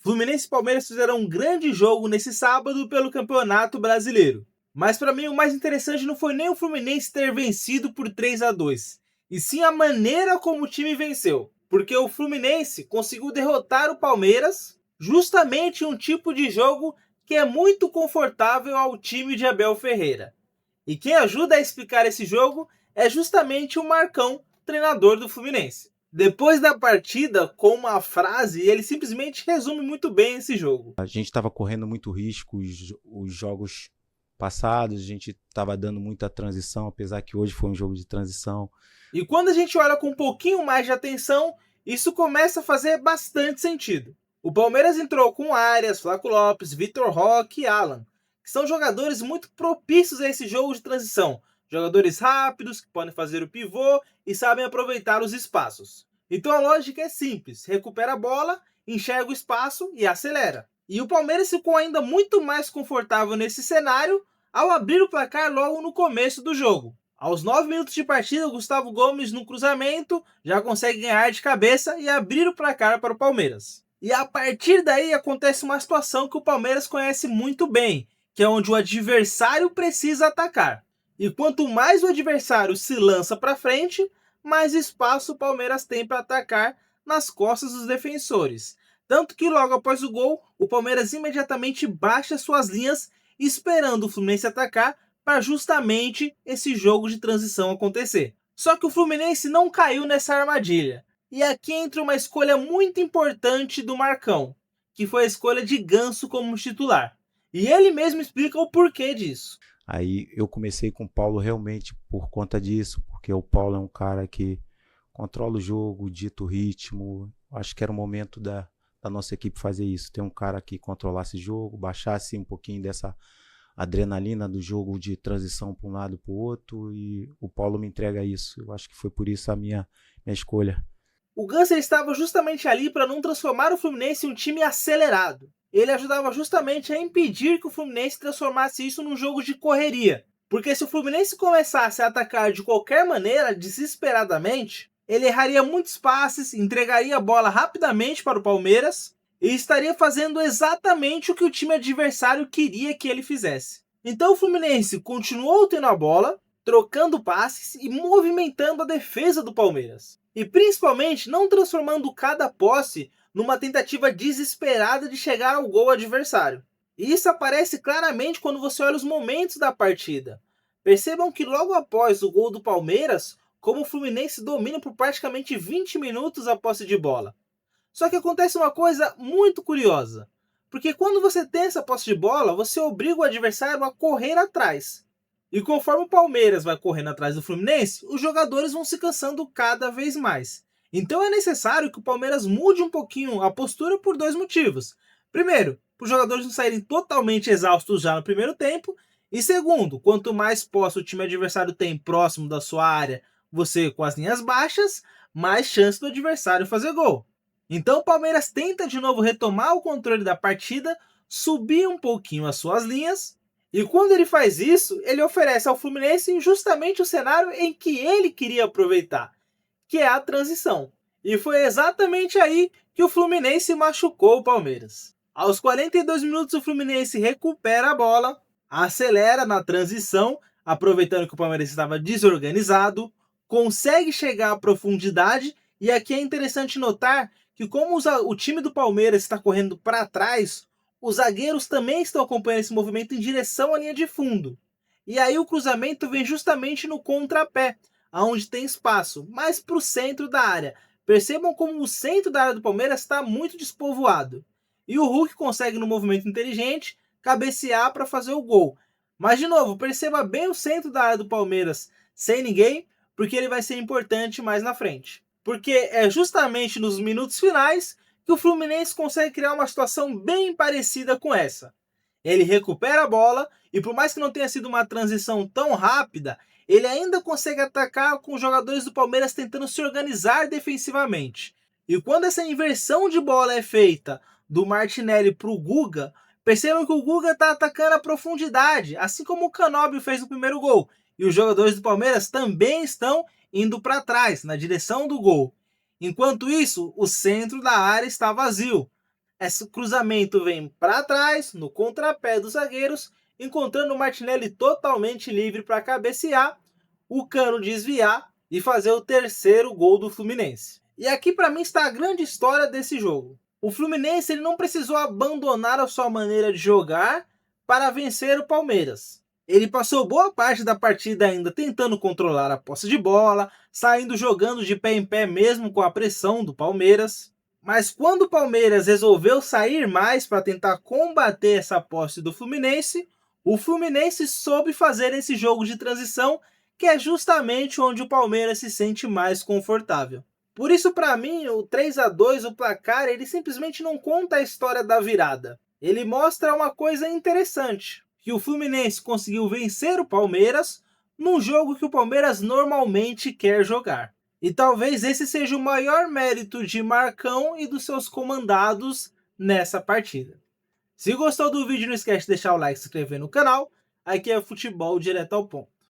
Fluminense e Palmeiras fizeram um grande jogo nesse sábado pelo Campeonato Brasileiro. Mas para mim o mais interessante não foi nem o Fluminense ter vencido por 3-2, e sim a maneira como o time venceu. Porque o Fluminense conseguiu derrotar o Palmeiras justamente em um tipo de jogo que é muito confortável ao time de Abel Ferreira. E quem ajuda a explicar esse jogo é justamente o Marcão, treinador do Fluminense. Depois da partida, com uma frase, ele simplesmente resume muito bem esse jogo. A gente estava correndo muito risco os jogos passados, a gente estava dando muita transição, apesar que hoje foi um jogo de transição. E quando a gente olha com um pouquinho mais de atenção, isso começa a fazer bastante sentido. O Palmeiras entrou com Arias, Flaco Lopes, Vitor Roque e Alan, que são jogadores muito propícios a esse jogo de transição. Jogadores rápidos, que podem fazer o pivô e sabem aproveitar os espaços. Então a lógica é simples, recupera a bola, enxerga o espaço e acelera. E o Palmeiras ficou ainda muito mais confortável nesse cenário ao abrir o placar logo no começo do jogo. Aos 9 minutos de partida, o Gustavo Gomes, no cruzamento, já consegue ganhar de cabeça e abrir o placar para o Palmeiras. E a partir daí acontece uma situação que o Palmeiras conhece muito bem, que é onde o adversário precisa atacar. E quanto mais o adversário se lança para frente, mais espaço o Palmeiras tem para atacar nas costas dos defensores. Tanto que logo após o gol, o Palmeiras imediatamente baixa suas linhas, esperando o Fluminense atacar para justamente esse jogo de transição acontecer. Só que o Fluminense não caiu nessa armadilha. E aqui entra uma escolha muito importante do Marcão, que foi a escolha de Ganso como titular. E ele mesmo explica o porquê disso. Aí eu comecei com o Paulo realmente por conta disso, porque o Paulo é um cara que controla o jogo, dita o ritmo. Acho que era o momento da nossa equipe fazer isso. Ter um cara que controlasse o jogo, baixasse um pouquinho dessa adrenalina do jogo de transição para um lado para o outro, e o Paulo me entrega isso. Eu acho que foi por isso a minha escolha. O Ganso estava justamente ali para não transformar o Fluminense em um time acelerado. Ele ajudava justamente a impedir que o Fluminense transformasse isso num jogo de correria. Porque se o Fluminense começasse a atacar de qualquer maneira, desesperadamente, ele erraria muitos passes, entregaria a bola rapidamente para o Palmeiras e estaria fazendo exatamente o que o time adversário queria que ele fizesse. Então o Fluminense continuou tendo a bola, trocando passes e movimentando a defesa do Palmeiras. E principalmente não transformando cada posse numa tentativa desesperada de chegar ao gol adversário. E isso aparece claramente quando você olha os momentos da partida. Percebam que logo após o gol do Palmeiras, como o Fluminense domina por praticamente 20 minutos a posse de bola. Só que acontece uma coisa muito curiosa, porque quando você tem essa posse de bola, você obriga o adversário a correr atrás. E conforme o Palmeiras vai correndo atrás do Fluminense, os jogadores vão se cansando cada vez mais. Então é necessário que o Palmeiras mude um pouquinho a postura por dois motivos. Primeiro, para os jogadores não saírem totalmente exaustos já no primeiro tempo. E segundo, quanto mais posse o time adversário tem próximo da sua área, você com as linhas baixas, mais chance do adversário fazer gol. Então o Palmeiras tenta de novo retomar o controle da partida, subir um pouquinho as suas linhas, e quando ele faz isso, ele oferece ao Fluminense justamente o cenário em que ele queria aproveitar, que é a transição. E foi exatamente aí que o Fluminense machucou o Palmeiras. Aos 42 minutos o Fluminense recupera a bola, acelera na transição, aproveitando que o Palmeiras estava desorganizado, consegue chegar à profundidade, e aqui é interessante notar que como o time do Palmeiras está correndo para trás, os zagueiros também estão acompanhando esse movimento em direção à linha de fundo. E aí o cruzamento vem justamente no contrapé, aonde tem espaço, mais para o centro da área. Percebam como o centro da área do Palmeiras está muito despovoado. E o Hulk consegue, no movimento inteligente, cabecear para fazer o gol. Mas, de novo, perceba bem o centro da área do Palmeiras sem ninguém, porque ele vai ser importante mais na frente. Porque é justamente nos minutos finais que o Fluminense consegue criar uma situação bem parecida com essa. Ele recupera a bola e, por mais que não tenha sido uma transição tão rápida, ele ainda consegue atacar com os jogadores do Palmeiras tentando se organizar defensivamente. E quando essa inversão de bola é feita do Martinelli para o Guga, percebam que o Guga está atacando a profundidade, assim como o Canóbio fez no primeiro gol. E os jogadores do Palmeiras também estão indo para trás, na direção do gol. Enquanto isso, o centro da área está vazio. Esse cruzamento vem para trás, no contrapé dos zagueiros, encontrando o Martinelli totalmente livre para cabecear, o Cano desviar e fazer o terceiro gol do Fluminense. E aqui para mim está a grande história desse jogo. O Fluminense ele não precisou abandonar a sua maneira de jogar para vencer o Palmeiras. Ele passou boa parte da partida ainda tentando controlar a posse de bola, saindo jogando de pé em pé mesmo com a pressão do Palmeiras. Mas quando o Palmeiras resolveu sair mais para tentar combater essa posse do Fluminense, o Fluminense soube fazer esse jogo de transição, que é justamente onde o Palmeiras se sente mais confortável. Por isso, para mim, o 3-2, o placar, ele simplesmente não conta a história da virada. Ele mostra uma coisa interessante, que o Fluminense conseguiu vencer o Palmeiras num jogo que o Palmeiras normalmente quer jogar. E talvez esse seja o maior mérito de Marcão e dos seus comandados nessa partida. Se gostou do vídeo, não esquece de deixar o like e se inscrever no canal. Aqui é Futebol Direto ao Ponto.